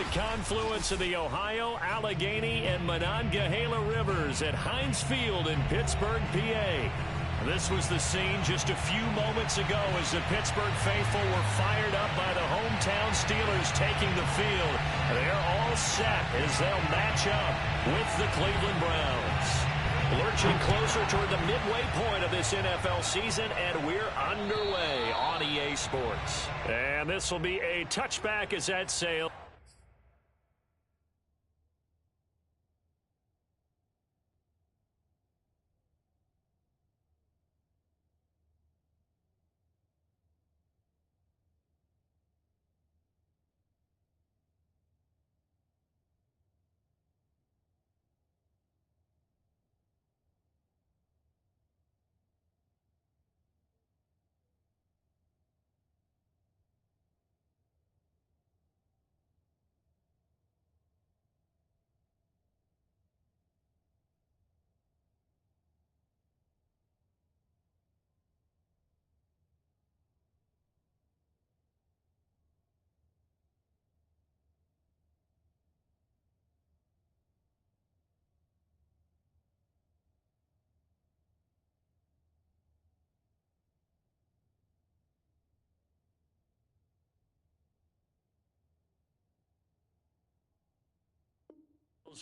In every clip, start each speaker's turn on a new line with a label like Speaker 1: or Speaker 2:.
Speaker 1: the confluence of the Ohio, Allegheny, and Monongahela rivers at Heinz Field in Pittsburgh, PA. This was the scene just a few moments ago as the Pittsburgh faithful were fired up by the hometown Steelers taking the field. They're all set as they'll match up with the Cleveland Browns. Lurching closer toward the midway point of this NFL season, and we're underway on EA Sports. And this will be a touchback as that sail.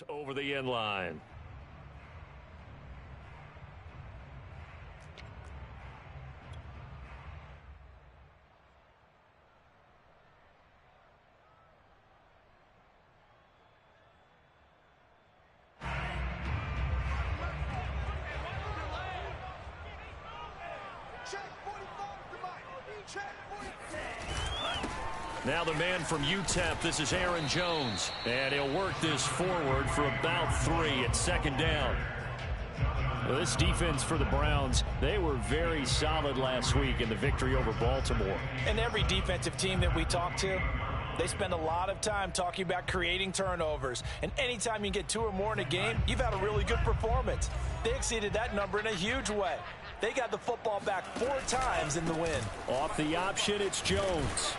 Speaker 1: Over the end line. Now the man from UTEP, this is Aaron Jones. And he'll work this forward for about 3 at second down. Well, this defense for the Browns, they were very solid last week in the victory over Baltimore.
Speaker 2: And every defensive team that we talk to, they spend a lot of time talking about creating turnovers. And anytime you get 2 or more in a game, you've had a really good performance. They exceeded that number in a huge way. They got the football back 4 times in the win.
Speaker 1: Off the option, it's Jones.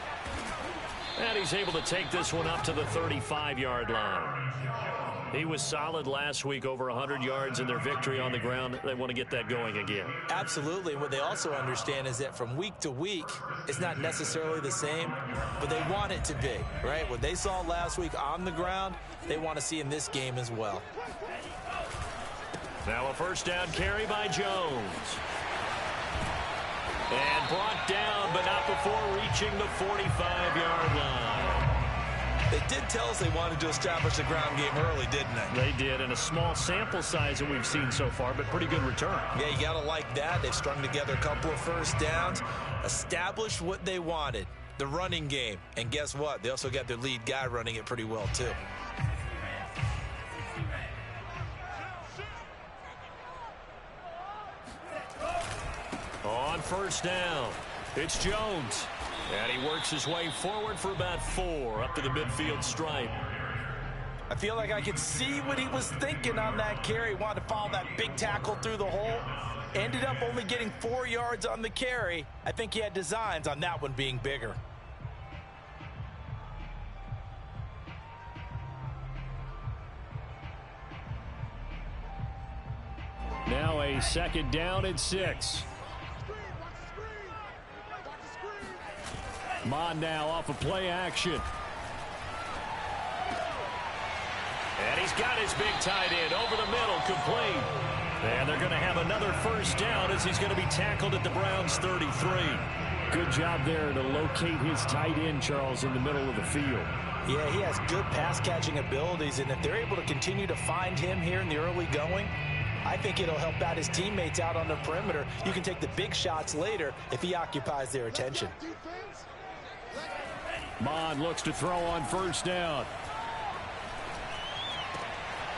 Speaker 1: And he's able to take this one up to the 35-yard line. He was solid last week, over 100 yards in their victory on the ground. They want to get that going again.
Speaker 2: Absolutely. What they also understand is that from week to week, it's not necessarily the same, but they want it to be, right? What they saw last week on the ground, they want to see in this game as well.
Speaker 1: Now a first down carry by Jones. And brought down, but not before reaching the 45-yard line.
Speaker 2: They did tell us they wanted to establish the ground game early, didn't they?
Speaker 1: They did, and a small sample size that we've seen so far, but pretty good return.
Speaker 2: Yeah, you got to like that. They've strung together a couple of first downs, established what they wanted, the running game. And guess what? They also got their lead guy running it pretty well, too.
Speaker 1: On first down, it's Jones. And he works his way forward for about 4 up to the midfield stripe.
Speaker 2: I feel like I could see what he was thinking on that carry. Wanted to follow that big tackle through the hole. Ended up only getting 4 yards on the carry. I think he had designs on that one being bigger.
Speaker 1: Now a second down and 6. Mon now off of play action. And he's got his big tight end over the middle, complete. And they're going to have another first down as he's going to be tackled at the Browns' 33. Good job there to locate his tight end, Charles, in the middle of the field.
Speaker 2: Yeah, he has good pass-catching abilities, and if they're able to continue to find him here in the early going, I think it'll help out his teammates out on the perimeter. You can take the big shots later if he occupies their attention.
Speaker 1: Mon looks to throw on first down.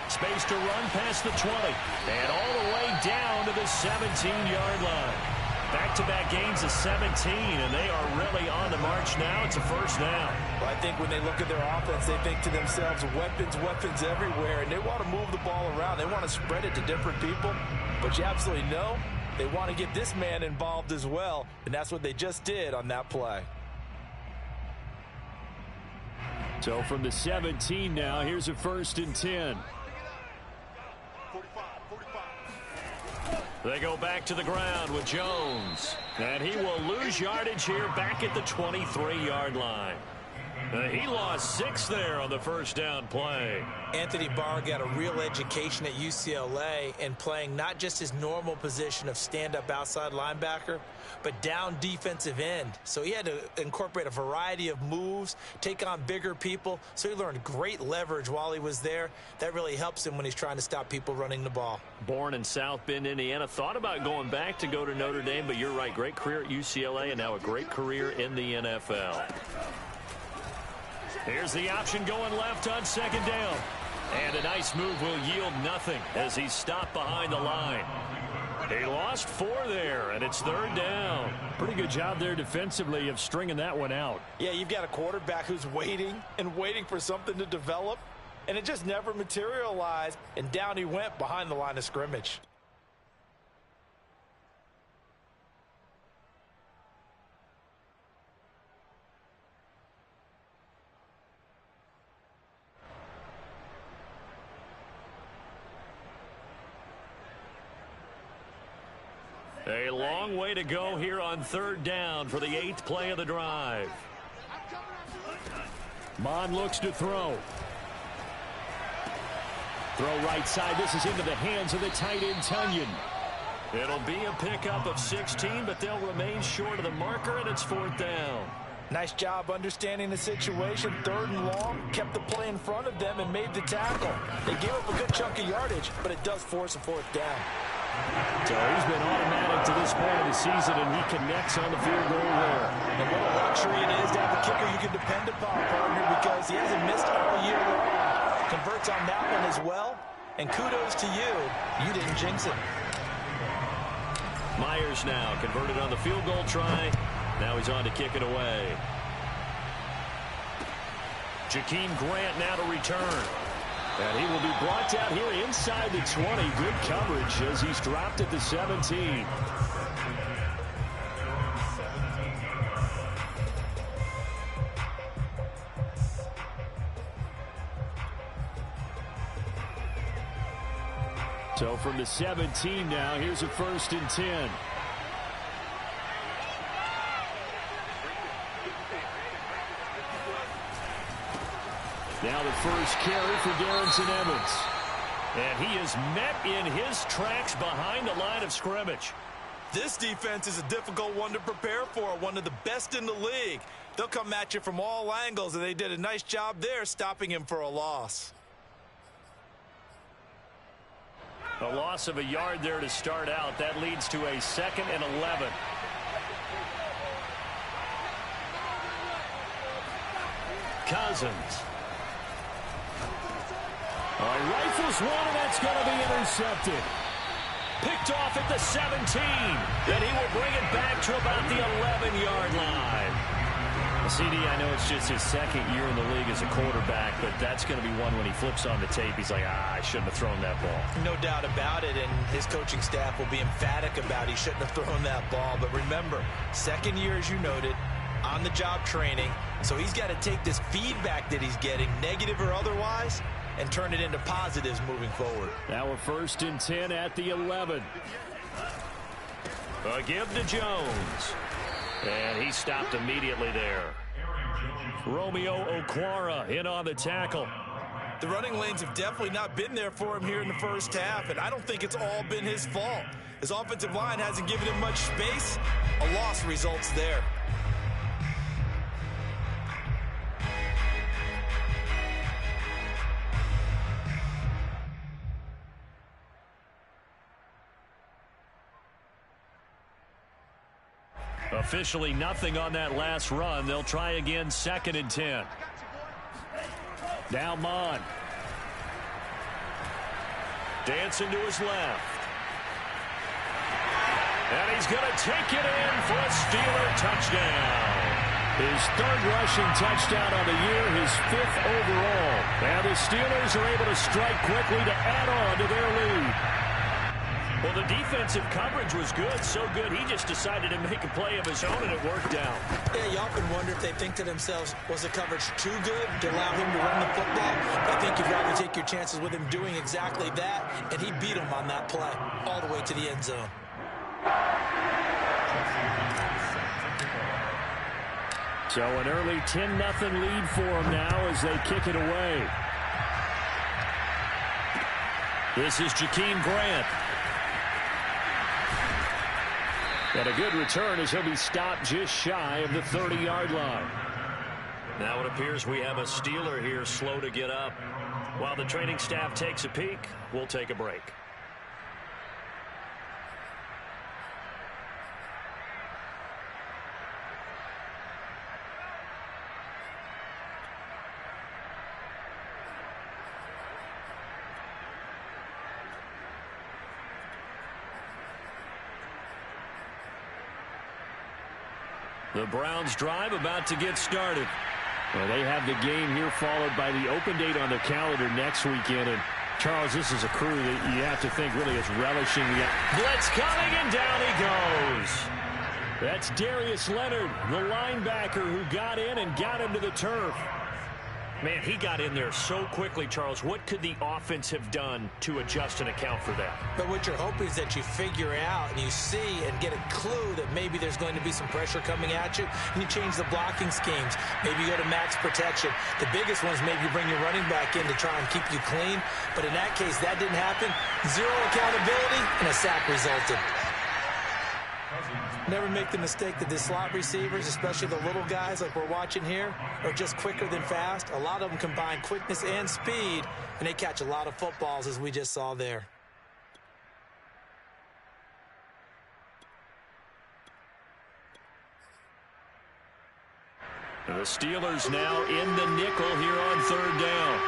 Speaker 1: Space to run past the 20. And all the way down to the 17-yard line. Back-to-back gains of 17, and they are really on the march now. It's a first down.
Speaker 2: Well, I think when they look at their offense, they think to themselves, weapons, weapons everywhere, and they want to move the ball around. They want to spread it to different people, but you absolutely know they want to get this man involved as well, and that's what they just did on that play.
Speaker 1: So from the 17 now, here's a 1st and 10. They go back to the ground with Jones. And he will lose yardage here back at the 23-yard line. He lost 6 there on the 1st down play.
Speaker 2: Anthony Barr got a real education at UCLA and playing not just his normal position of stand-up outside linebacker, but down defensive end. So he had to incorporate a variety of moves, take on bigger people. So he learned great leverage while he was there. That really helps him when he's trying to stop people running the ball.
Speaker 1: Born in South Bend, Indiana. Thought about going back to go to Notre Dame, but you're right. Great career at UCLA and now a great career in the NFL. Here's the option going left on 2nd down. And a nice move will yield nothing as he's stopped behind the line. He lost 4 there, and it's 3rd down. Pretty good job there defensively of stringing that one out.
Speaker 2: Yeah, you've got a quarterback who's waiting and waiting for something to develop, and it just never materialized, and down he went behind the line of scrimmage.
Speaker 1: A long way to go here on 3rd down for the 8th play of the drive. Mon looks to throw. Throw right side. This is into the hands of the tight end, Tunyon. It'll be a pickup of 16, but they'll remain short of the marker, and it's 4th down.
Speaker 2: Nice job understanding the situation. 3rd and long, kept the play in front of them and made the tackle. They gave up a good chunk of yardage, but it does force a 4th down.
Speaker 1: So he's been automatic to this point of the season, and he connects on the field goal there.
Speaker 2: And what a luxury it is to have a kicker you can depend upon, partner, because he hasn't missed all year long. Converts on that one as well, and kudos to you. You didn't jinx it.
Speaker 1: Myers now converted on the field goal try. Now he's on to kick it away. Jakeem Grant now to return. And he will be brought down here inside the 20. Good coverage as he's dropped at the 17. So from the 17 now, here's a 1st and 10. Now the first carry for Darrington Evans. And he is met in his tracks behind the line of scrimmage.
Speaker 2: This defense is a difficult one to prepare for, one of the best in the league. They'll come at you from all angles, and they did a nice job there stopping him for a loss.
Speaker 1: A loss of a yard there to start out. That leads to a 2nd and 11. Cousins. Rifles one, and that's going to be intercepted. Picked off at the 17. Then he will bring it back to about the 11-yard line. CD, I know it's just his 2nd year in the league as a quarterback, but that's going to be one when he flips on the tape. He's like, I shouldn't have thrown that ball.
Speaker 2: No doubt about it, and his coaching staff will be emphatic about he shouldn't have thrown that ball. But remember, 2nd year, as you noted, on-the-job training. So he's got to take this feedback that he's getting, negative or otherwise, and turn it into positives moving forward.
Speaker 1: Now a 1st and 10 at the 11. A give to Jones. And he stopped immediately there. Romeo Okwara in on the tackle.
Speaker 2: The running lanes have definitely not been there for him here in the 1st half, and I don't think it's all been his fault. His offensive line hasn't given him much space. A loss results there.
Speaker 1: Officially nothing on that last run. They'll try again, 2nd and 10. Now Mon. Dancing to his left. And he's going to take it in for a Steeler touchdown. His 3rd rushing touchdown on the year, his 5th overall. And the Steelers are able to strike quickly to add on to their lead. Well, the defensive coverage was good, so good he just decided to make a play of his own, and it worked out.
Speaker 2: Yeah, you often wonder if they think to themselves, was the coverage too good to allow him to run the football? I think you'd rather take your chances with him doing exactly that, and he beat him on that play all the way to the end zone.
Speaker 1: So an early 10-0 lead for them now as they kick it away. This is Jakeem Grant. And a good return as he'll be stopped just shy of the 30-yard line. Now it appears we have a Steeler here slow to get up. While the training staff takes a peek, we'll take a break. The Browns drive about to get started. Well, they have the game here followed by the open date on their calendar next weekend. And, Charles, this is a crew that you have to think really is relishing the blitz coming, and down he goes. That's Darius Leonard, the linebacker who got in and got him to the turf. Man, he got in there so quickly, Charles. What could the offense have done to adjust and account for that?
Speaker 2: But what you're hoping is that you figure out and you see and get a clue that maybe there's going to be some pressure coming at you, and you change the blocking schemes. Maybe you go to max protection. The biggest one is maybe you bring your running back in to try and keep you clean. But in that case, that didn't happen. Zero accountability, and a sack resulted. Never make the mistake that the slot receivers, especially the little guys like we're watching here, are just quicker than fast. A lot of them combine quickness and speed, and they catch a lot of footballs, as we just saw there.
Speaker 1: The Steelers now in the nickel here on third down.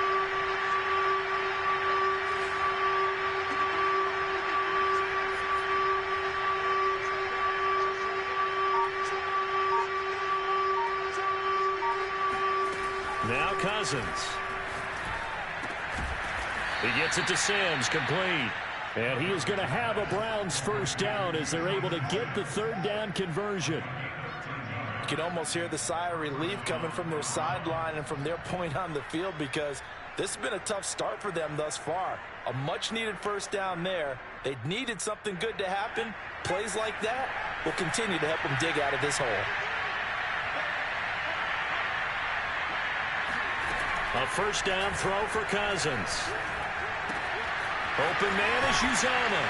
Speaker 1: Now Cousins. He gets it to Sims, complete. And he is going to have a Browns first down as they're able to get the third down conversion.
Speaker 2: You can almost hear the sigh of relief coming from their sideline and from their point on the field, because this has been a tough start for them thus far. A much-needed first down there. They needed something good to happen. Plays like that will continue to help them dig out of this hole.
Speaker 1: A first down throw for Cousins. Open man is Uzama.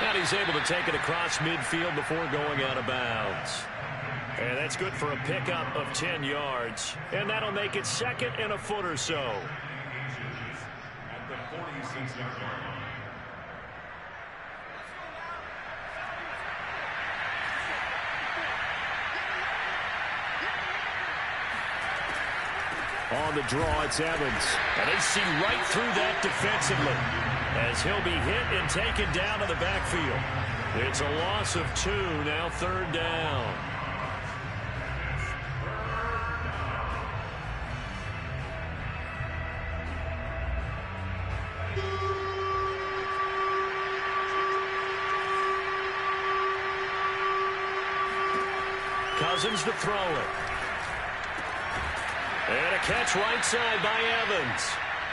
Speaker 1: And he's able to take it across midfield before going out of bounds. And that's good for a pickup of 10 yards. And that'll make it second and a foot or so. At the 46-yard line. On the draw, it's Evans. And they see right through that defensively as he'll be hit and taken down to the backfield. It's a loss of 2, now third down. Cousins to throw it. And a catch right side by Evans.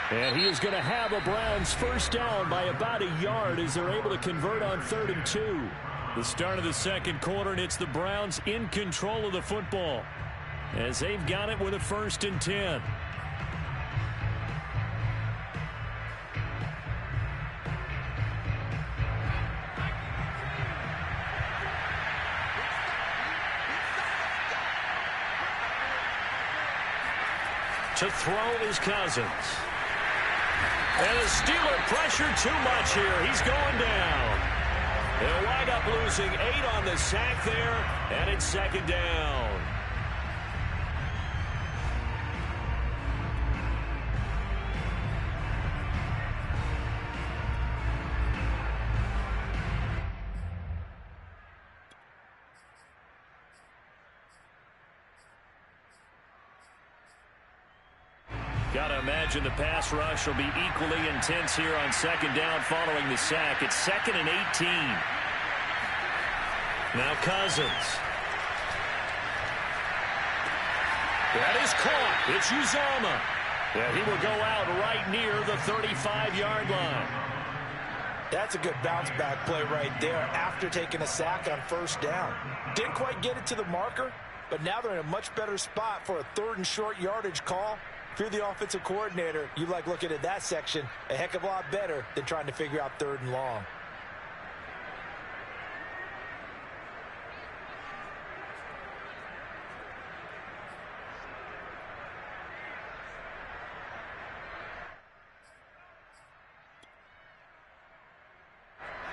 Speaker 1: And he is going to have a Browns first down by about a yard as they're able to convert on 3rd and 2. The start of the second quarter, and it's the Browns in control of the football as they've got it with a 1st and 10. To throw is Cousins. And the Steeler pressure too much here. He's going down. They'll wind up losing 8 on the sack there, and it's 2nd down. Got to imagine the pass rush will be equally intense here on second down following the sack. It's 2nd and 18. Now Cousins. That is caught. It's Uzomah. Yeah, he will go out right near the 35-yard line.
Speaker 2: That's a good bounce-back play right there after taking a sack on first down. Didn't quite get it to the marker, but now they're in a much better spot for a 3rd and short yardage call. If you're the offensive coordinator, you like looking at that section a heck of a lot better than trying to figure out 3rd and long.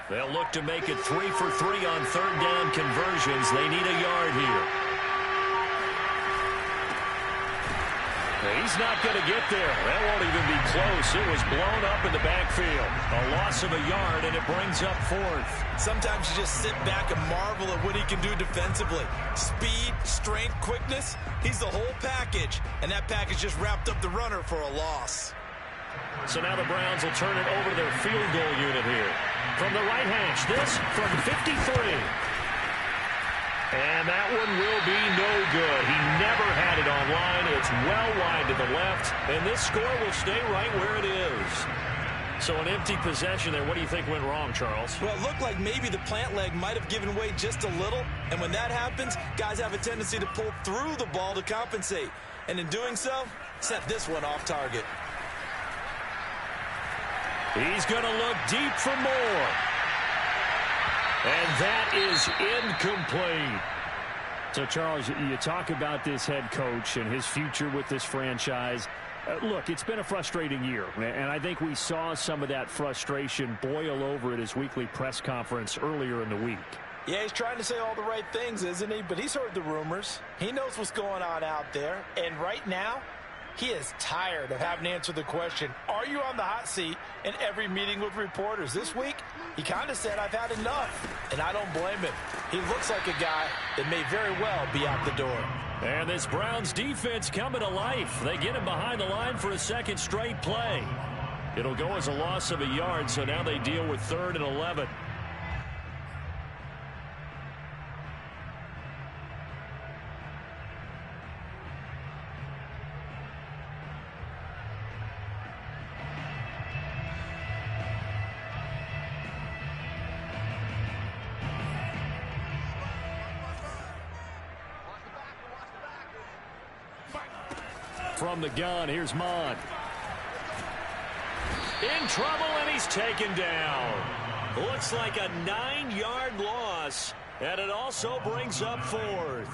Speaker 1: They'll look to make it 3 for 3 on 3rd down conversions. They need a yard here. He's not going to get there. That won't even be close. It was blown up in the backfield. A loss of a yard, and it brings up 4th.
Speaker 2: Sometimes you just sit back and marvel at what he can do defensively. Speed, strength, quickness. He's the whole package, and that package just wrapped up the runner for a loss.
Speaker 1: So now the Browns will turn it over to their field goal unit here. From the right hash, this from 53. And that one will be no good. He never had it on line. It's well wide to the left, and this score will stay right where it is. So an empty possession there. What do you think went wrong, Charles?
Speaker 2: Well, it looked like maybe the plant leg might have given way just a little, and when that happens, guys have a tendency to pull through the ball to compensate. And in doing so, set this one off target.
Speaker 1: He's going to look deep for more. And that is incomplete. So, Charles, you talk about this head coach and his future with this franchise. Look, it's been a frustrating year, and I think we saw some of that frustration boil over at his weekly press conference earlier in the week.
Speaker 2: Yeah, he's trying to say all the right things, isn't he? But he's heard the rumors. He knows what's going on out there. And right now, he is tired of having to answer the question, are you on the hot seat in every meeting with reporters? This week, he kind of said, I've had enough, and I don't blame him. He looks like a guy that may very well be out the door.
Speaker 1: And this Browns defense coming to life. They get him behind the line for a 2nd straight play. It'll go as a loss of a yard, so now they deal with 3rd and 11. From the gun, here's Mond. In trouble, and he's taken down. Looks like a 9-yard loss, and it also brings up 4th.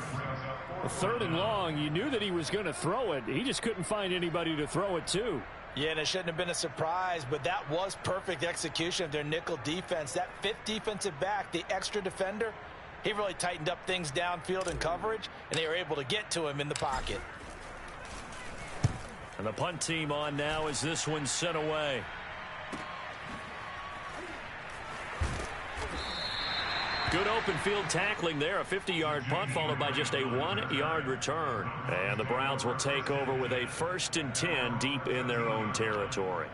Speaker 1: 3rd and long, you knew that he was going to throw it. He just couldn't find anybody to throw it to.
Speaker 2: Yeah, and it shouldn't have been a surprise, but that was perfect execution of their nickel defense. That 5th defensive back, the extra defender, he really tightened up things downfield in coverage, and they were able to get to him in the pocket.
Speaker 1: And the punt team on now as this one's sent away. Good open field tackling there. A 50-yard punt followed by just a 1-yard return. And the Browns will take over with a 1st and 10 deep in their own territory.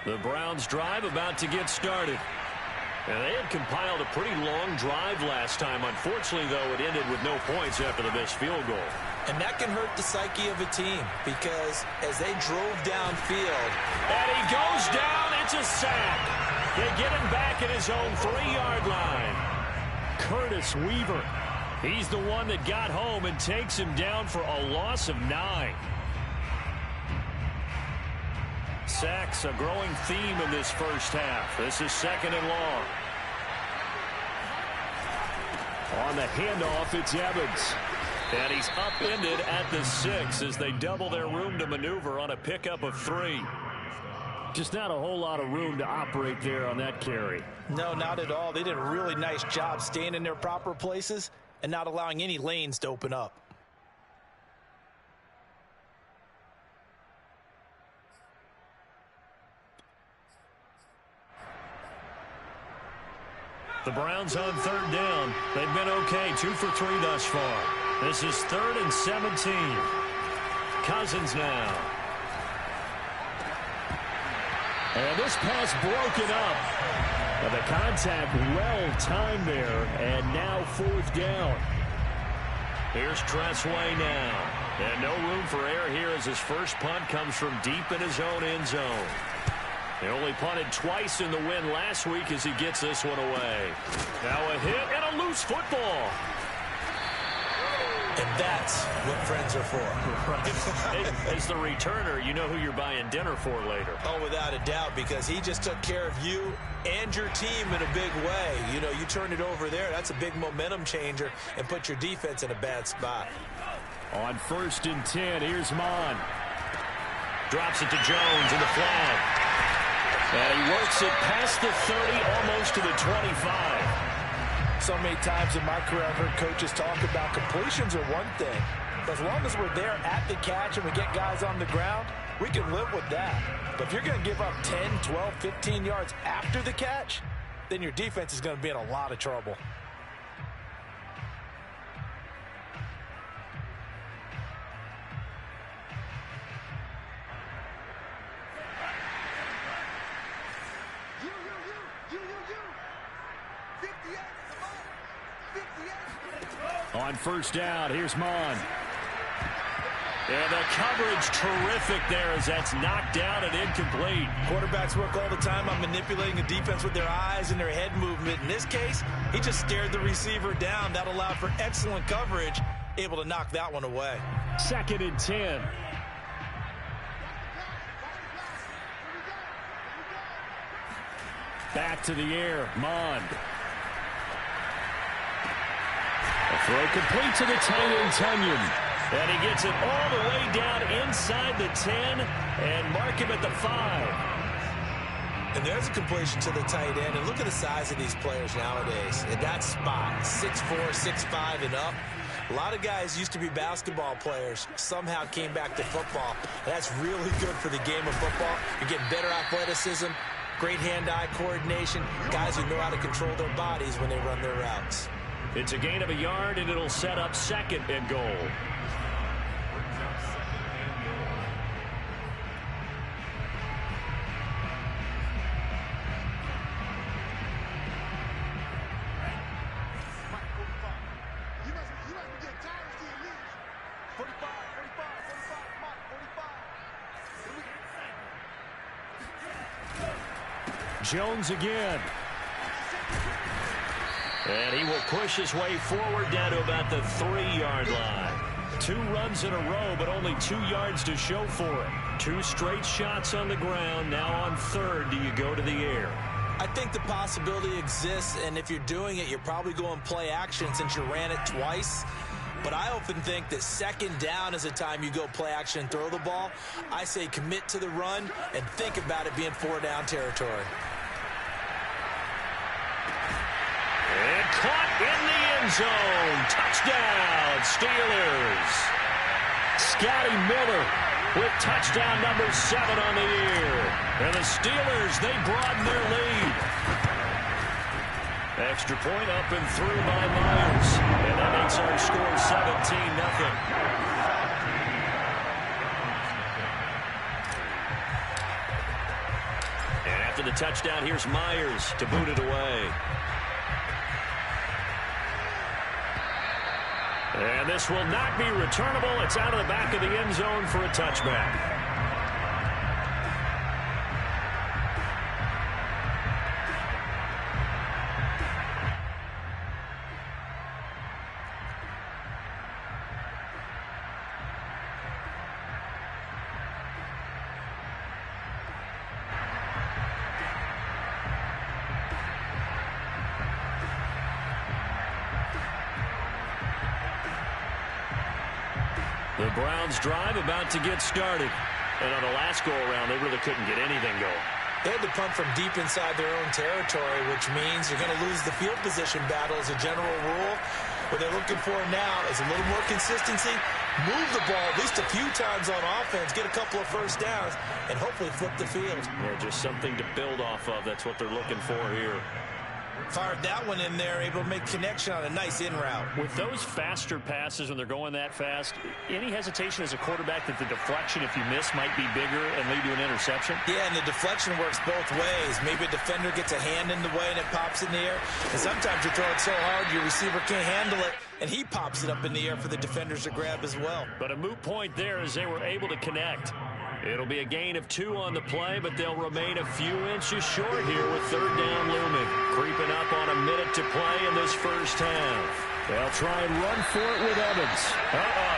Speaker 1: The Browns drive about to get started. And they had compiled a pretty long drive last time. Unfortunately, though, it ended with no points after the missed field goal.
Speaker 2: And that can hurt the psyche of a team because as they drove downfield.
Speaker 1: And he goes down. It's a sack. They get him back at his own 3-yard line. Curtis Weaver. He's the one that got home and takes him down for a loss of 9. Sacks, a growing theme in this first half. This is 2nd and long. On the handoff, it's Evans. And he's upended at the 6 as they double their room to maneuver on a pickup of 3. Just not a whole lot of room to operate there on that carry.
Speaker 2: No, not at all. They did a really nice job staying in their proper places and not allowing any lanes to open up.
Speaker 1: The Browns on third down. They've been okay, 2 for 3 thus far. This is 3rd and 17. Cousins now. And this pass broken up. And the contact well-timed there, and now 4th down. Here's Tressway now. And no room for error here as his first punt comes from deep in his own end zone. He only punted twice in the win last week as he gets this one away. Now a hit and a loose football.
Speaker 2: And that's what friends are for.
Speaker 1: Right. As the returner, you know who you're buying dinner for later.
Speaker 2: Oh, without a doubt, because he just took care of you and your team in a big way. You know, you turn it over there, that's a big momentum changer and put your defense in a bad spot.
Speaker 1: On 1st and 10, here's Mon. Drops it to Jones in the flag. And he works it past the 30, almost to the 25.
Speaker 2: So many times in my career, I've heard coaches talk about completions are one thing. But as long as we're there at the catch and we get guys on the ground, we can live with that. But if you're going to give up 10, 12, 15 yards after the catch, then your defense is going to be in a lot of trouble.
Speaker 1: On 1st down, here's Mon. And the coverage terrific there as that's knocked down and incomplete.
Speaker 2: Quarterbacks work all the time on manipulating the defense with their eyes and their head movement. In this case, he just stared the receiver down. That allowed for excellent coverage, able to knock that one away.
Speaker 1: 2nd and 10. Back to the air, Mond. A throw complete to the tight end, Tunyon. And he gets it all the way down inside the 10 and mark him at the 5.
Speaker 2: And there's a completion to the tight end. And look at the size of these players nowadays. In that spot, 6'4", 6'5", and up. A lot of guys used to be basketball players, somehow came back to football. And that's really good for the game of football. You're getting better athleticism, great hand-eye coordination, guys who know how to control their bodies when they run their routes.
Speaker 1: It's a gain of a yard, and it'll set up 2nd and goal. Jones again. And he will push his way forward down to about the 3-yard line. 2 runs in a row, but only 2 yards to show for it. 2 straight shots on the ground. Now on 3rd, do you go to the air?
Speaker 2: I think the possibility exists, and if you're doing it, you're probably going play action since you ran it twice. But I often think that 2nd down is a time you go play action and throw the ball. I say commit to the run and think about it being 4-down territory.
Speaker 1: And caught in the end zone. Touchdown, Steelers. Scotty Miller with touchdown number 7 on the year. And the Steelers, they broaden their lead. Extra point up and through by Myers. And that makes our score 17-0. And after the touchdown, here's Myers to boot it away. And this will not be returnable. It's out of the back of the end zone for a touchback. The Browns drive about to get started. And on the last go-around, they really couldn't get anything going.
Speaker 2: They had to punt from deep inside their own territory, which means you're going to lose the field position battle as a general rule. What they're looking for now is a little more consistency, move the ball at least a few times on offense, get a couple of first downs, and hopefully flip the field.
Speaker 1: Yeah, just something to build off of. That's what they're looking for here.
Speaker 2: Fired that one in there, able to make connection on a nice in route.
Speaker 1: With those faster passes when they're going that fast, any hesitation as a quarterback that the deflection, if you miss, might be bigger and lead to an interception?
Speaker 2: Yeah, and the deflection works both ways. Maybe a defender gets a hand in the way and it pops in the air. And sometimes you throw it so hard your receiver can't handle it, and he pops it up in the air for the defenders to grab as well.
Speaker 1: But a moot point there as they were able to connect. It'll be a gain of 2 on the play, but they'll remain a few inches short here with third down looming. Creeping up on a minute to play in this first half. They'll try and run for it with Evans.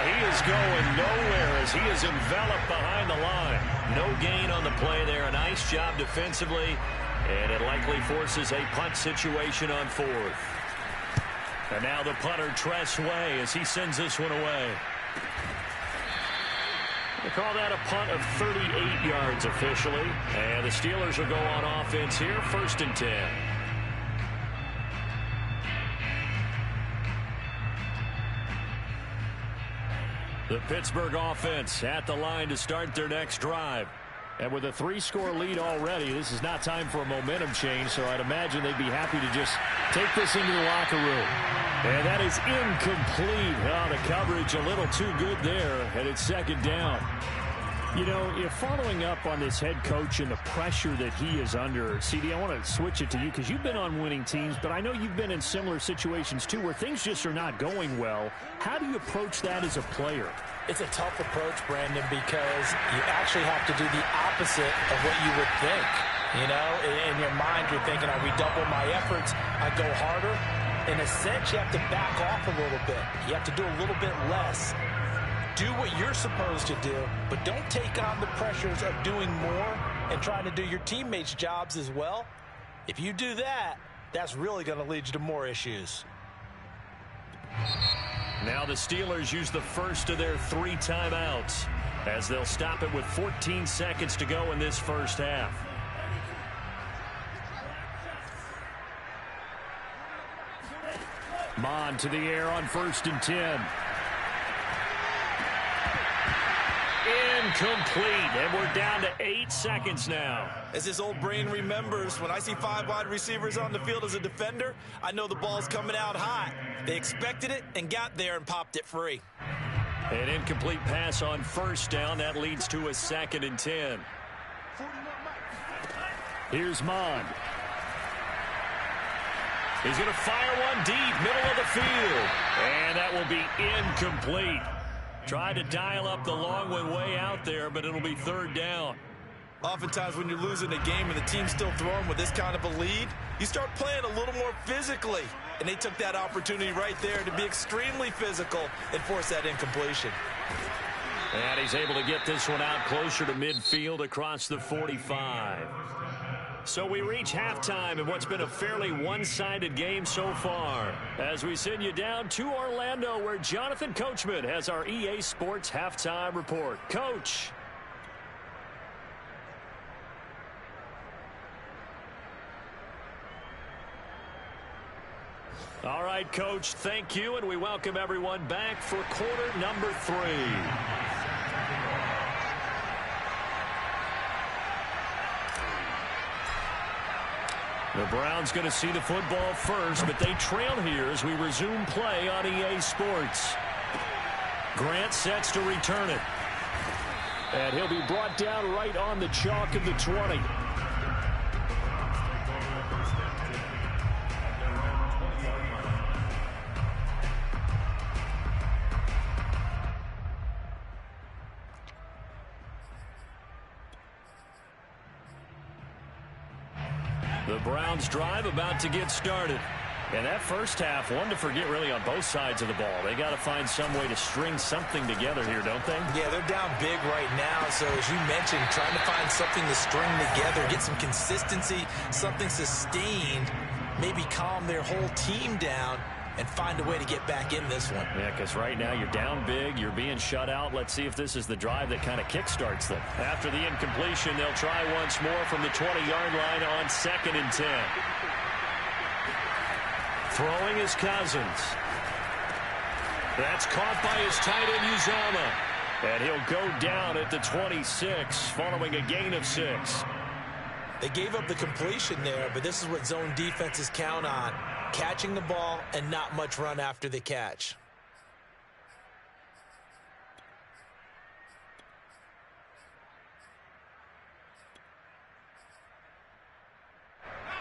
Speaker 1: He is going nowhere as he is enveloped behind the line. No gain on the play there. A nice job defensively, and it likely forces a punt situation on 4th. And now the punter, Tress Way, as he sends this one away. They call that a punt of 38 yards officially. And the Steelers will go on offense here, 1st and 10. The Pittsburgh offense at the line to start their next drive. And with a 3-score lead already, this is not time for a momentum change, so I'd imagine they'd be happy to just take this into the locker room. And that is incomplete. The coverage a little too good there, and it's 2nd down. You know, if following up on this head coach and the pressure that he is under, CD, I want to switch it to you because you've been on winning teams, but I know you've been in similar situations too where things just are not going well. How do you approach that as a player?
Speaker 2: It's a tough approach, Brandon, because you actually have to do the opposite of what you would think. You know, in your mind, you're thinking, I redouble my efforts, I go harder. In a sense, you have to back off a little bit. You have to do a little bit less. Do what you're supposed to do, but don't take on the pressures of doing more and trying to do your teammates' jobs as well. If you do that, that's really going to lead you to more issues.
Speaker 1: Now the Steelers use the first of their 3 timeouts as they'll stop it with 14 seconds to go in this first half. Mon to the air on 1st and 10. Incomplete, and we're down to 8 seconds now.
Speaker 2: As his old brain remembers, when I see 5 wide receivers on the field as a defender, I know the ball's coming out hot. They expected it and got there and popped it free.
Speaker 1: An incomplete pass on 1st down. That leads to a 2nd and 10. Here's Mon. He's going to fire one deep, middle of the field. And that will be incomplete. Tried to dial up the long one way out there, but it'll be 3rd down.
Speaker 2: Oftentimes when you're losing a game and the team's still throwing with this kind of a lead, you start playing a little more physically. And they took that opportunity right there to be extremely physical and force that incompletion.
Speaker 1: And he's able to get this one out closer to midfield across the 45. So we reach halftime in what's been a fairly one-sided game so far. As we send you down to Orlando, where Jonathan Coachman has our EA Sports Halftime Report. Coach. All right, Coach, thank you, and we welcome everyone back for quarter number 3. The Browns going to see the football first, but they trail here as we resume play on EA Sports. Grant sets to return it. And he'll be brought down right on the chalk of the 20. The Browns drive about to get started. And that first half, one to forget really on both sides of the ball. They got to find some way to string something together here, don't they?
Speaker 2: Yeah, they're down big right now. So as you mentioned, trying to find something to string together, get some consistency, something sustained, maybe calm their whole team down and find a way to get back in this one.
Speaker 1: Yeah, because right now you're down big, you're being shut out. Let's see if this is the drive that kind of kickstarts them. After the incompletion, they'll try once more from the 20-yard line on 2nd and 10. Throwing is Cousins. That's caught by his tight end, Uzomah. And he'll go down at the 26 following a gain of 6.
Speaker 2: They gave up the completion there, but this is what zone defenses count on. Catching the ball and not much run after the catch.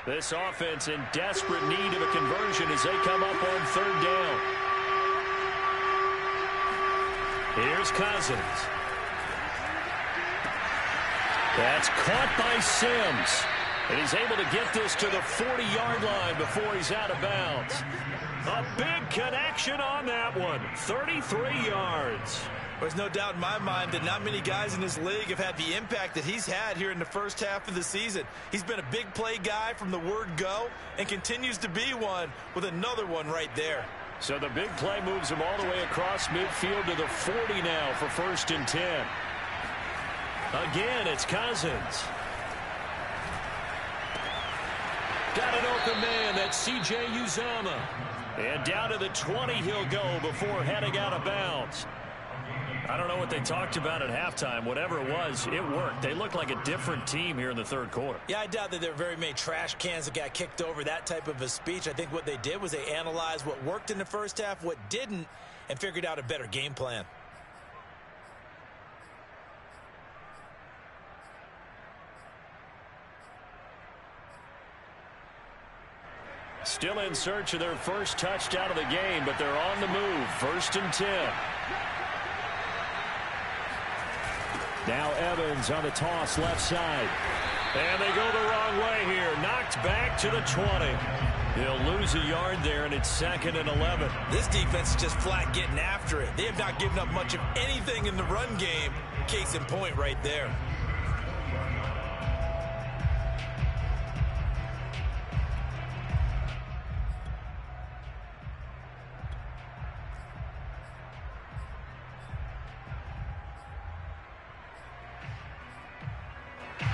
Speaker 1: This offense in desperate need of a conversion as they come up on third down. Here's Cousins. That's caught by Sims. And he's able to get this to the 40-yard line before he's out of bounds. A big connection on that one. 33 yards.
Speaker 2: There's no doubt in my mind that not many guys in this league have had the impact that he's had here in the first half of the season. He's been a big play guy from the word go and continues to be one with another one right there.
Speaker 1: So the big play moves him all the way across midfield to the 40 now for 1st and 10. Again, it's Cousins. Got an open man. That's C.J. Uzomah. And down to the 20 he'll go before heading out of bounds. I don't know what they talked about at halftime. Whatever it was, it worked. They looked like a different team here in the third quarter.
Speaker 2: Yeah, I doubt that there were very many trash cans that got kicked over, that type of a speech. I think what they did was they analyzed what worked in the first half, what didn't, and figured out a better game plan.
Speaker 1: Still in search of their first touchdown of the game, but they're on the move. 1st and 10. Now Evans on the toss left side. And they go the wrong way here. Knocked back to the 20. He'll lose a yard there, and it's 2nd and 11.
Speaker 2: This defense is just flat getting after it. They have not given up much of anything in the run game. Case in point right there.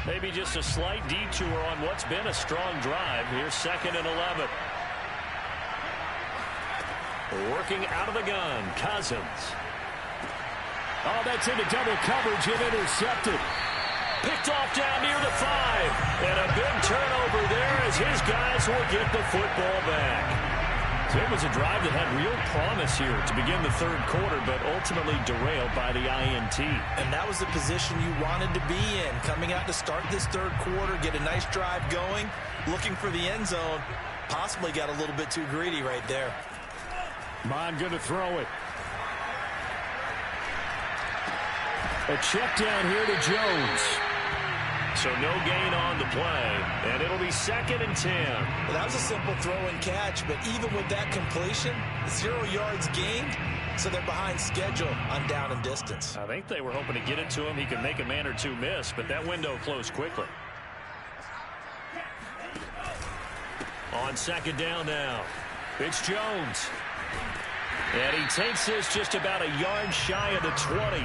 Speaker 1: Maybe just a slight detour on what's been a strong drive. Here's 2nd and 11. Working out of the gun, Cousins. Oh, that's into double coverage and intercepted. Picked off down near the 5. And a big turnover there as his guys will get the football back. So it was a drive that had real promise here to begin the third quarter, but ultimately derailed by the INT.
Speaker 2: And that was the position you wanted to be in. Coming out to start this third quarter, get a nice drive going, looking for the end zone. Possibly got a little bit too greedy right there.
Speaker 1: Mon going to throw it. A check down here to Jones. So no gain on the play, and it'll be 2nd and 10.
Speaker 2: Well, that was a simple throw and catch, but even with that completion, 0 yards gained, so they're behind schedule on down and distance.
Speaker 1: I think they were hoping to get it to him. He could make a man or two miss, but that window closed quickly. On 2nd down now, it's Jones. And he takes this just about a yard shy of the 20.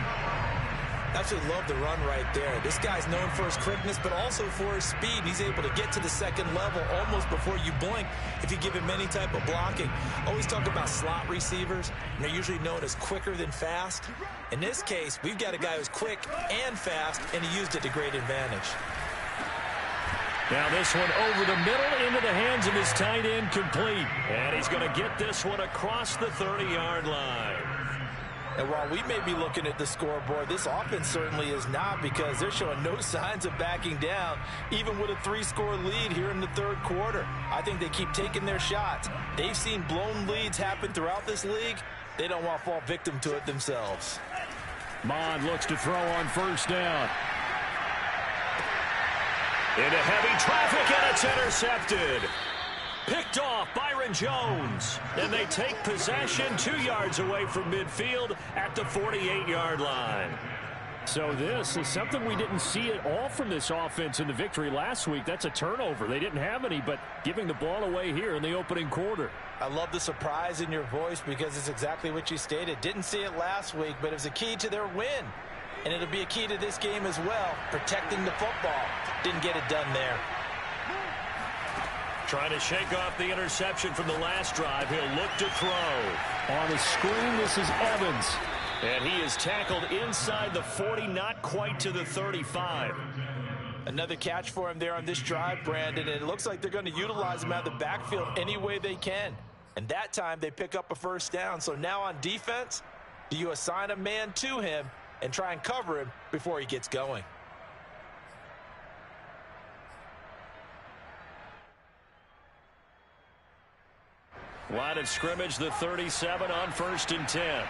Speaker 2: Absolutely love the run right there. This guy's known for his quickness, but also for his speed. He's able to get to the second level almost before you blink if you give him any type of blocking. Always talk about slot receivers, and they're usually known as quicker than fast. In this case, we've got a guy who's quick and fast, and he used it to great advantage.
Speaker 1: Now this one over the middle into the hands of his tight end, complete. And he's going to get this one across the 30-yard line.
Speaker 2: And while we may be looking at the scoreboard, this offense certainly is not, because they're showing no signs of backing down, even with a 3-score lead here in the third quarter. I think they keep taking their shots. They've seen blown leads happen throughout this league. They don't want to fall victim to it themselves.
Speaker 1: Mon looks to throw on 1st down. Into heavy traffic, and it's intercepted. Picked off Byron Jones. And they take possession 2 yards away from midfield at the 48-yard line. So this is something we didn't see at all from this offense in the victory last week. That's a turnover. They didn't have any, but giving the ball away here in the opening quarter.
Speaker 2: I love the surprise in your voice, because it's exactly what you stated. Didn't see it last week, but it was a key to their win. And it'll be a key to this game as well, protecting the football. Didn't get it done there.
Speaker 1: Trying to shake off the interception from the last drive. He'll look to throw. On the screen, this is Evans. And he is tackled inside the 40, not quite to the 35.
Speaker 2: Another catch for him there on this drive, Brandon, and it looks like they're going to utilize him out of the backfield any way they can. And that time they pick up a first down. So now on defense, do you assign a man to him and try and cover him before he gets going?
Speaker 1: Line of scrimmage, the 37 on 1st and 10.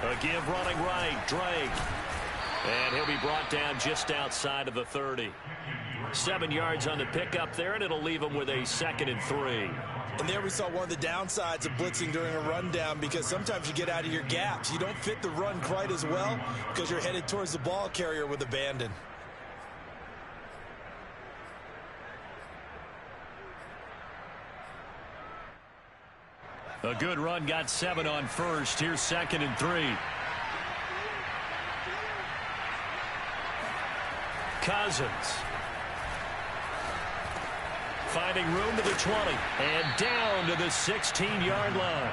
Speaker 1: A give running right, Drake. And he'll be brought down just outside of the 30. 7 yards on the pickup there, and it'll leave him with a 2nd and 3.
Speaker 2: And there we saw one of the downsides of blitzing during a rundown, because sometimes you get out of your gaps. You don't fit the run quite as well because you're headed towards the ball carrier with abandon.
Speaker 1: A good run, got 7 on 1st. Here's 2nd and 3. Cousins. Finding room to the 20. And down to the 16-yard line.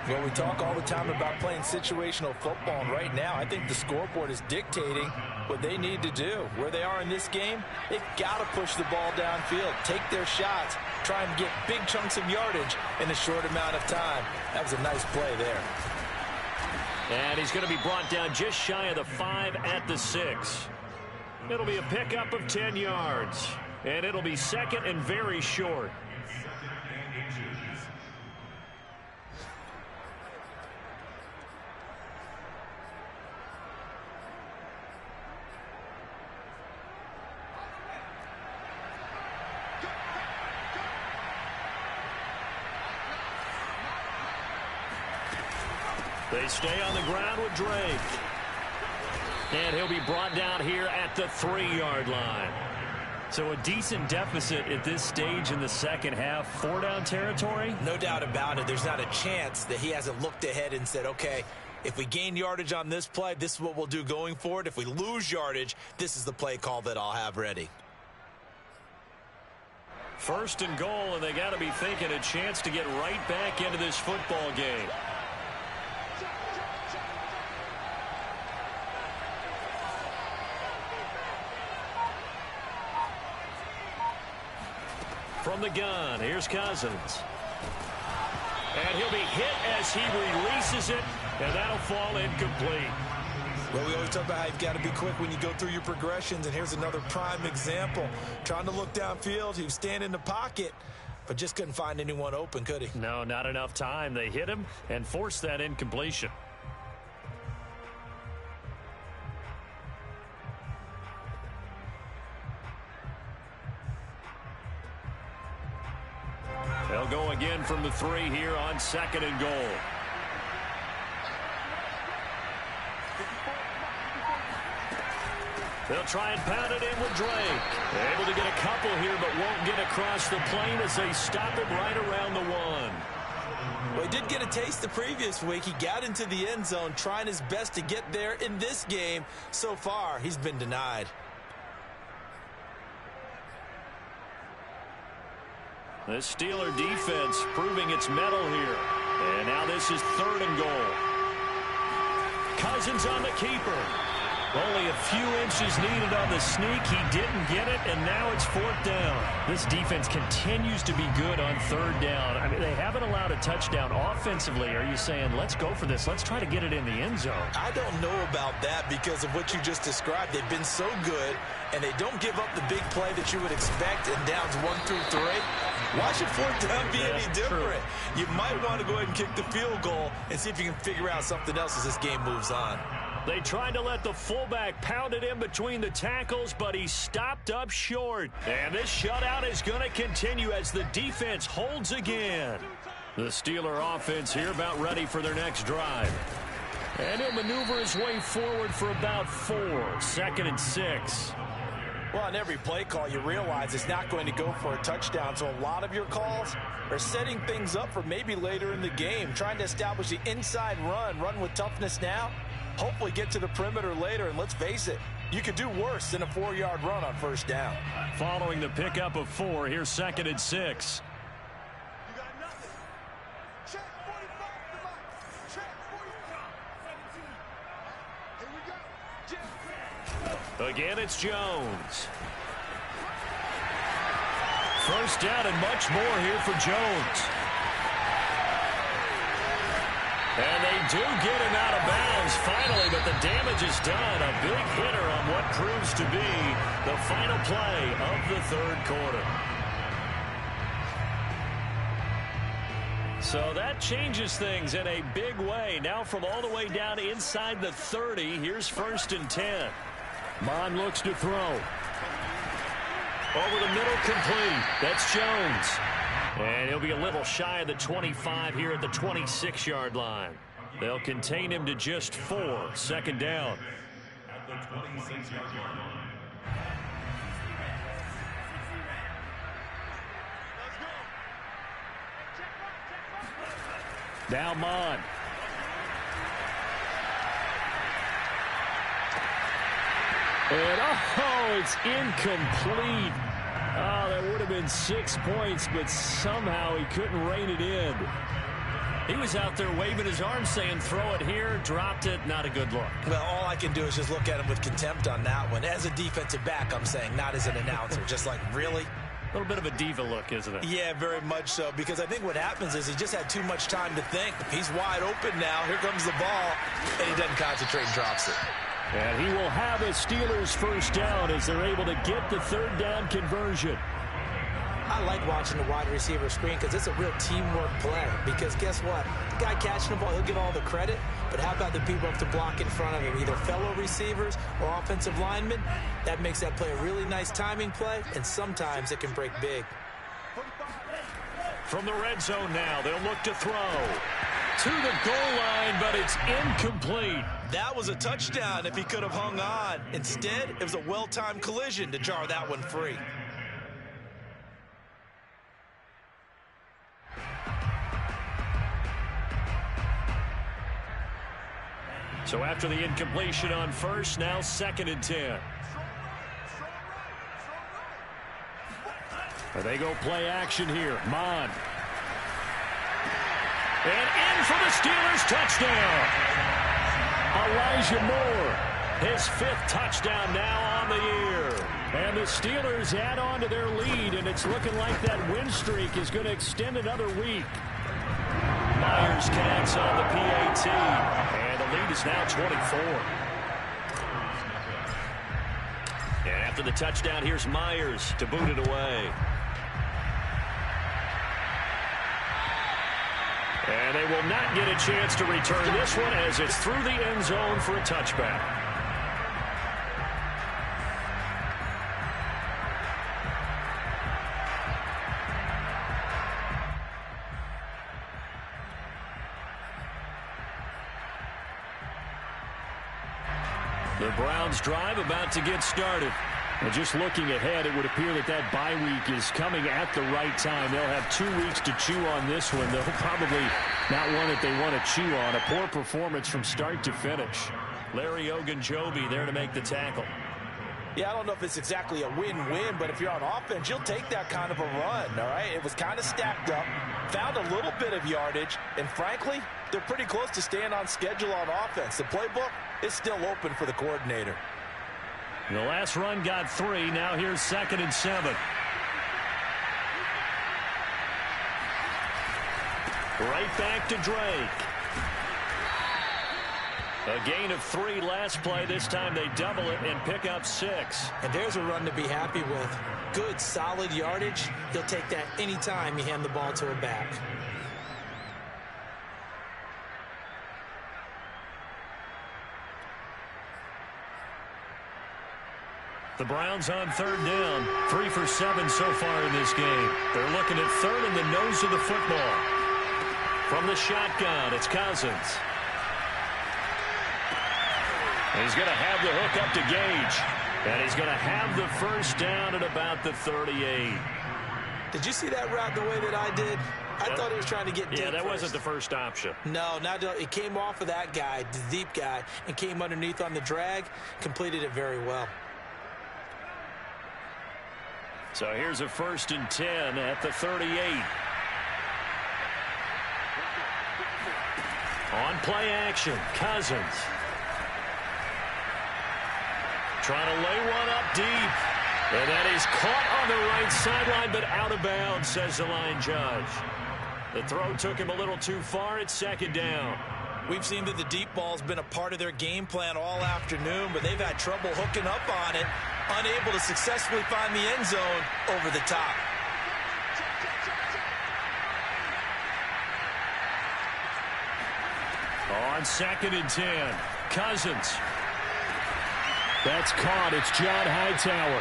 Speaker 2: Well, we talk all the time about playing situational football, and right now I think the scoreboard is dictating what they need to do. Where they are in this game, they've got to push the ball downfield, take their shots, try and get big chunks of yardage in a short amount of time. That was a nice play there.
Speaker 1: And he's going to be brought down just shy of the 5 at the 6. It'll be a pickup of 10 yards. And it'll be 2nd and very short. They stay on the ground with Drake. And he'll be brought down here at the 3-yard line. So a decent deficit at this stage in the second half. 4-down territory?
Speaker 2: No doubt about it. There's not a chance that he hasn't looked ahead and said, okay, if we gain yardage on this play, this is what we'll do going forward. If we lose yardage, this is the play call that I'll have ready.
Speaker 1: 1st and goal, and they got to be thinking a chance to get right back into this football game. From the gun, here's Cousins. And he'll be hit as he releases it, and that'll fall incomplete.
Speaker 2: Well, we always talk about how you've got to be quick when you go through your progressions, and here's another prime example. Trying to look downfield, he was standing in the pocket, but just couldn't find anyone open, could he?
Speaker 1: No, not enough time. They hit him and forced that incompletion. They'll go again from the 3 here on 2nd and goal. They'll try and pound it in with Drake. They're able to get a couple here, but won't get across the plane as they stop him right around the 1.
Speaker 2: Well, he did get a taste the previous week. He got into the end zone, trying his best to get there in this game. So far, he's been denied.
Speaker 1: The Steeler defense proving its mettle here. And now this is 3rd and goal. Cousins on the keeper. Only a few inches needed on the sneak. He didn't get it, and now it's 4th down. This defense continues to be good on 3rd down. I mean, they haven't allowed a touchdown offensively. Are you saying, let's go for this? Let's try to get it in the end zone.
Speaker 2: I don't know about that because of what you just described. They've been so good, and they don't give up the big play that you would expect in downs 1 through 3. Why should 4th down be any different? You might want to go ahead and kick the field goal and see if you can figure out something else as this game moves on.
Speaker 1: They tried to let the fullback pound it in between the tackles, but he stopped up short. And this shutout is going to continue as the defense holds again. The Steeler offense here about ready for their next drive. And he'll maneuver his way forward for about 4. 2nd and 6.
Speaker 2: Well, on every play call, you realize it's not going to go for a touchdown. So a lot of your calls are setting things up for maybe later in the game, trying to establish the inside run with toughness now. Hopefully get to the perimeter later, and let's face it, you could do worse than a 4-yard run on 1st down.
Speaker 1: Following the pickup of 4, here's 2nd and 6.
Speaker 3: You got nothing. Check 45 to Mike. Check 45.
Speaker 1: Again, it's Jones. First down and much more here for Jones. And they do get him out of bounds finally, but the damage is done. A big hitter on what proves to be the final play of the third quarter. So that changes things in a big way. Now from all the way down inside the 30, here's 1st and 10. Mon looks to throw. Over the middle, complete. That's Jones. And he'll be a little shy of the 25 here at the 26-yard line. They'll contain him to just 4. 2nd down.
Speaker 3: At the 26-yard line.
Speaker 1: Now Mon. And, oh, it's incomplete. Oh, that would have been 6 points, but somehow he couldn't rein it in. He was out there waving his arms saying, throw it here, dropped it, not a good look.
Speaker 2: Well, all I can do is just look at him with contempt on that one. As a defensive back, I'm saying, not as an announcer. Just like, really?
Speaker 1: A little bit of a diva look, isn't it?
Speaker 2: Yeah, very much so, because I think what happens is he just had too much time to think. He's wide open now. Here comes the ball, and he doesn't concentrate and drops it.
Speaker 1: And he will have a Steelers first down as they're able to get the 3rd down conversion.
Speaker 4: I like watching the wide receiver screen because it's a real teamwork play. Because guess what? The guy catching the ball, he'll get all the credit. But how about the people up to block in front of him, either fellow receivers or offensive linemen? That makes that play a really nice timing play, and sometimes it can break big.
Speaker 1: From the red zone now, they'll look to throw. To the goal line, but it's incomplete.
Speaker 2: That was a touchdown if he could have hung on. Instead, it was a well-timed collision to jar that one free.
Speaker 1: So after the incompletion on first, now 2nd and 10. They go play action here. Mon. And in for the Steelers touchdown. Elijah Moore, his 5th touchdown now on the year. And the Steelers add on to their lead, and it's looking like that win streak is going to extend another week. Myers connects on the PAT, and the lead is now 24. And after the touchdown, here's Myers to boot it away. And they will not get a chance to return this one as it's through the end zone for a touchback. The Browns drive about to get started. And just looking ahead, it would appear that that bye week is coming at the right time. They'll have 2 weeks to chew on this one. They'll probably not one that they want to chew on. A poor performance from start to finish. Larry Ogunjobi there to make the tackle.
Speaker 2: Yeah, I don't know if it's exactly a win-win, but if you're on offense, you'll take that kind of a run, all right? It was kind of stacked up, found a little bit of yardage, and frankly, they're pretty close to staying on schedule on offense. The playbook is still open for the coordinator.
Speaker 1: The last run got 3. Now here's 2nd and 7. Right back to Drake. A gain of 3 last play. This time they double it and pick up 6.
Speaker 4: And there's a run to be happy with. Good, solid yardage. He'll take that anytime you hand the ball to a back.
Speaker 1: The Browns on 3rd down. 3 for 7 so far in this game. They're looking at 3rd in the nose of the football. From the shotgun, it's Cousins. He's going to have the hook up to Gage. And he's going to have the first down at about the 38.
Speaker 4: Did you see that route the way that I did? I thought he was trying to get deep.
Speaker 1: Yeah, that
Speaker 4: first.
Speaker 1: wasn't the first option.
Speaker 4: No, not it came off of that guy, the deep guy, and came underneath on the drag. Completed it very well.
Speaker 1: So here's a 1st and 10 at the 38. On play action, Cousins. trying to lay one up deep. And that is caught on the right sideline, but out of bounds, says the line judge. The throw took him a little too far. It's second down.
Speaker 2: We've seen that the deep ball's been a part of their game plan all afternoon, but they've had trouble hooking up on it, unable to successfully find the end zone over the top.
Speaker 1: On 2nd and 10, Cousins. That's caught. It's John Hightower.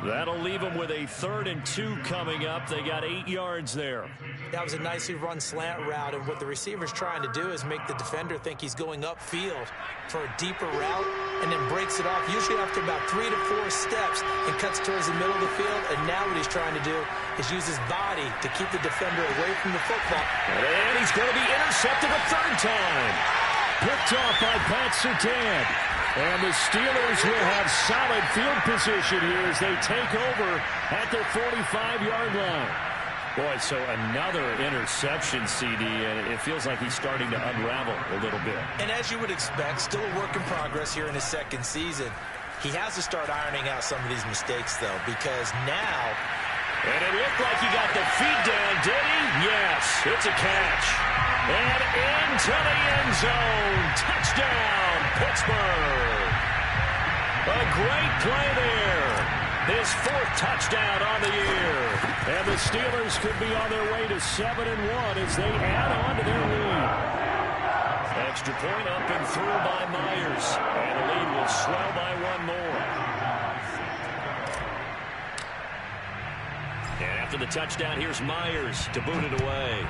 Speaker 1: That'll leave them with a 3rd and 2 coming up. They got 8 yards there.
Speaker 4: That was a nicely run slant route, and what the receiver's trying to do is make the defender think he's going upfield for a deeper route and then breaks it off, usually after about 3 to 4 steps, and cuts towards the middle of the field. And now what he's trying to do is use his body to keep the defender away from the football.
Speaker 1: And he's going to be intercepted a 3rd time. Picked off by Pat Surtain. And the Steelers will have solid field position here as they take over at their 45-yard line. Boy, so another interception, CD, and it feels like he's starting to unravel a little bit.
Speaker 2: And as you would expect, still a work in progress here in his 2nd season. He has to start ironing out some of these mistakes, though, because now...
Speaker 1: And it looked like he got the feet down, did he? Yes, it's a catch. And into the end zone. Touchdown, Pittsburgh. A great play there. His 4th touchdown on the year. And the Steelers could be on their way to 7-1 as they add on to their lead. Extra point up and through by Myers. And the lead will swell by 1 more. And after the touchdown, here's Myers to boot it away.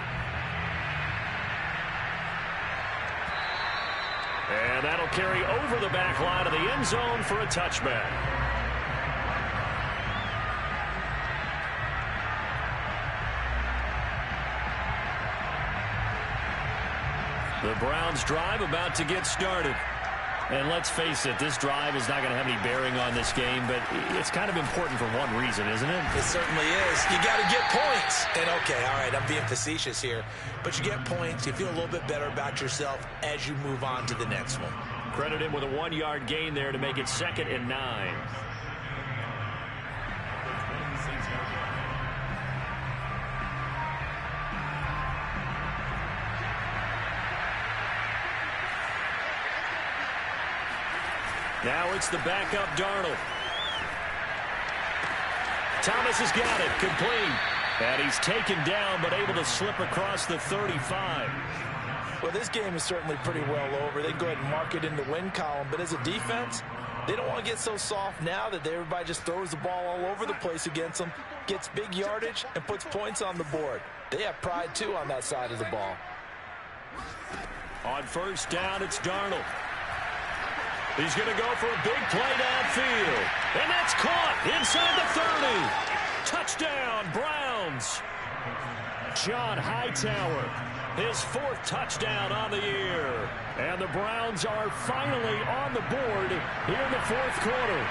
Speaker 1: And that'll carry over the back line of the end zone for a touchback. The Browns drive about to get started. And let's face it, this drive is not going to have any bearing on this game, but it's kind of important for one reason, isn't it?
Speaker 2: It certainly is. You got to get points. And okay, all right, I'm being facetious here, but you get points, you feel a little bit better about yourself as you move on to the next one.
Speaker 1: Credit him with a 1-yard gain there to make it 2nd and 9. Now it's the backup Darnold. Thomas has got it, complete. And he's taken down, but able to slip across the 35.
Speaker 2: Well, this game is certainly pretty well over. They can go ahead and mark it in the win column. But as a defense, they don't want to get so soft now that everybody just throws the ball all over the place against them, gets big yardage, and puts points on the board. They have pride, too, on that side of the ball.
Speaker 1: On 1st down, it's Darnold. He's going to go for a big play downfield. And that's caught inside the 30. Touchdown, Browns. John Hightower, his 4th touchdown on the year. And the Browns are finally on the board here in the 4th quarter.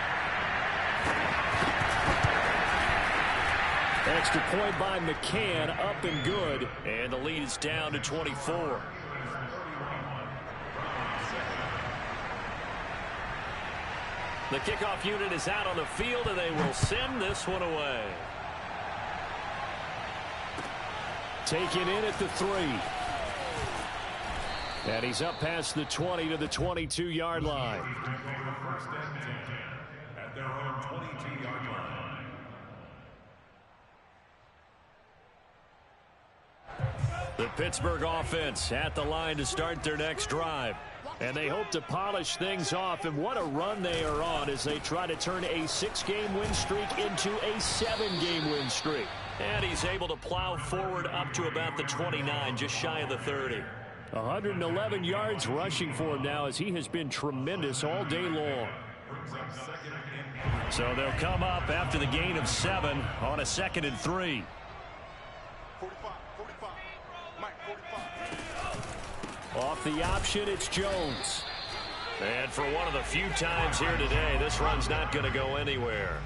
Speaker 1: Extra point by McCann, up and good. And the lead is down to 24. The kickoff unit is out on the field, and they will send this one away. Taken in at the 3. And he's up past the 20 to the 22-yard line.
Speaker 3: First and 10 at their own 22-yard line.
Speaker 1: The Pittsburgh offense at the line to start their next drive. And they hope to polish things off, and what a run they are on as they try to turn a 6-game win streak into a 7-game win streak. And he's able to plow forward up to about the 29, just shy of the 30. 111 yards rushing for him now as he has been tremendous all day long. So they'll come up after the gain of 7 on a 2nd and 3.
Speaker 5: 45. Mike, 45.
Speaker 1: Off the option, it's Jones. And for one of the few times here today, this run's not going to go anywhere.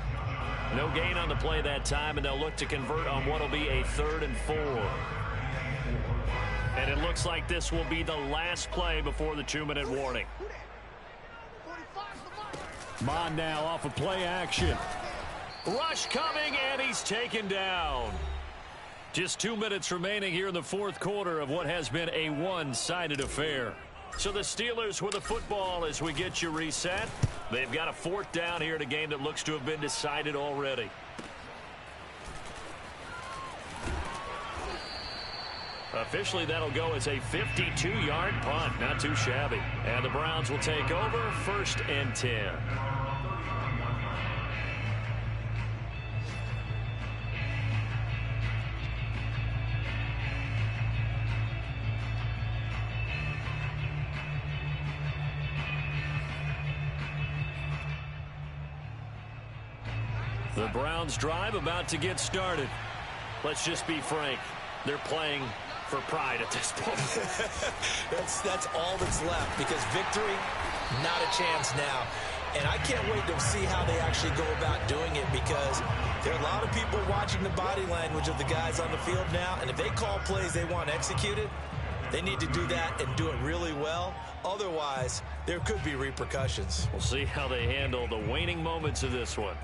Speaker 1: No gain on the play that time, and they'll look to convert on what will be a 3rd and 4. And it looks like this will be the last play before the 2-minute warning. Mon now off of play action. Rush coming, and he's taken down. Just 2 minutes remaining here in the fourth quarter of what has been a one-sided affair. So the Steelers with the football as we get you reset. They've got a fourth down here in a game that looks to have been decided already. Officially, that'll go as a 52-yard punt. Not too shabby. And the Browns will take over 1st and 10. The Browns drive about to get started. Let's just be frank. They're playing for pride at this point.
Speaker 4: that's all that's left, because victory, not a chance now. And I can't wait to see how they actually go about doing it, because there are a lot of people watching the body language of the guys on the field now, and if they call plays they want executed, they need to do that and do it really well. Otherwise, there could be repercussions.
Speaker 1: We'll see how they handle the waning moments of this one.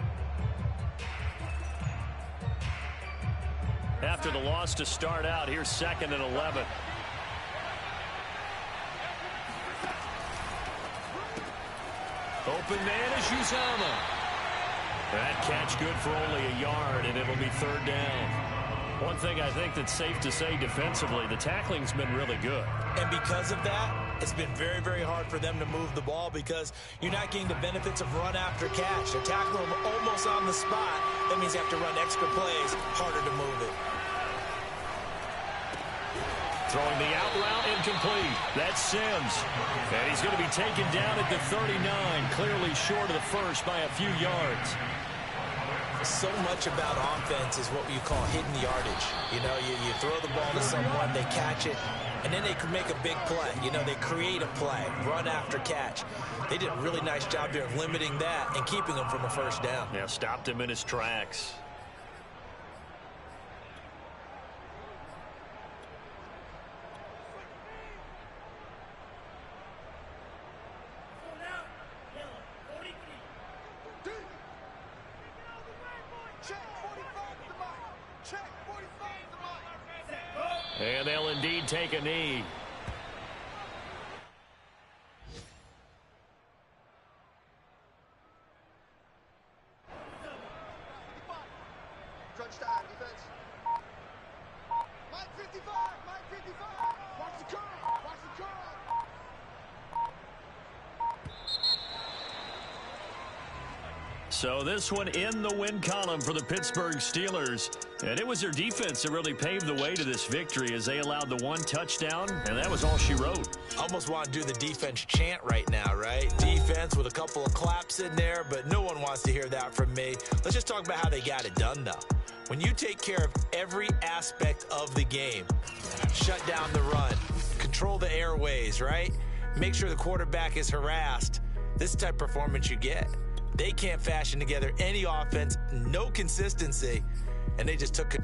Speaker 1: After the loss to start out, here's 2nd and 11. Open man is Uzama. That catch good for only a yard, and it'll be 3rd down. One thing I think that's safe to say defensively, the tackling's been really good.
Speaker 4: And because of that, it's been very, very hard for them to move the ball, because you're not getting the benefits of run after catch. They're tackling them almost on the spot. That means you have to run extra plays, harder to move it.
Speaker 1: Throwing the out route, incomplete. That's Sims. And he's going to be taken down at the 39, clearly short of the first by a few yards.
Speaker 4: So much about offense is what you call hidden yardage. You know, you throw the ball to someone, they catch it, and then they can make a big play. You know, they create a play, run after catch. They did a really nice job there of limiting that and keeping him from a 1st down.
Speaker 1: Yeah, stopped him in his tracks. And they'll indeed take a knee.
Speaker 5: Crunch time, defense. Mike 55, Mike 55. Watch the curl, watch the curl.
Speaker 1: So this one in the win column for the Pittsburgh Steelers. And it was their defense that really paved the way to this victory as they allowed the 1 touchdown, and that was all she wrote.
Speaker 4: Almost want to do the defense chant right now, right? Defense with a couple of claps in there, but no one wants to hear that from me. Let's just talk about how they got it done, though. When you take care of every aspect of the game, shut down the run, control the airways, right? Make sure the quarterback is harassed. This is the type of performance you get. They can't fashion together any offense, no consistency, and they just took it.